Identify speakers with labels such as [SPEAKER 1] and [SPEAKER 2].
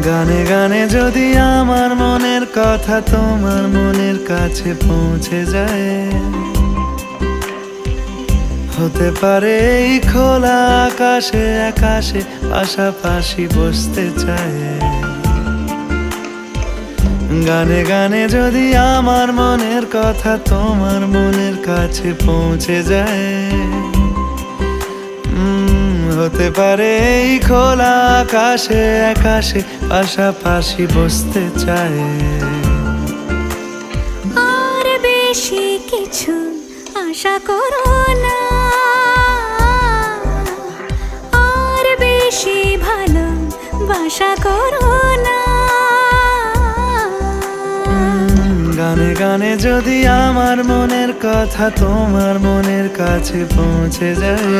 [SPEAKER 1] গানে গানে যদি আমার মনের কথা তোমার মনের কাছে পৌঁছে যায়, হতে পারে এই খোলা আকাশে আকাশে পাশাপাশি বসতে চায়। গানে গানে যদি আমার মনের কথা তোমার মনের কাছে পৌঁছে যায়, হতে পারে এই খোলা আকাশে আকাশে পাশাপাশি বসতে চায়।
[SPEAKER 2] আর বেশি কিছু আশা করো না, আর বেশি ভালোবাসা করো না।
[SPEAKER 1] গানে গানে যদি আমার মনের কথা তোমার মনের কাছে পৌঁছে যায়,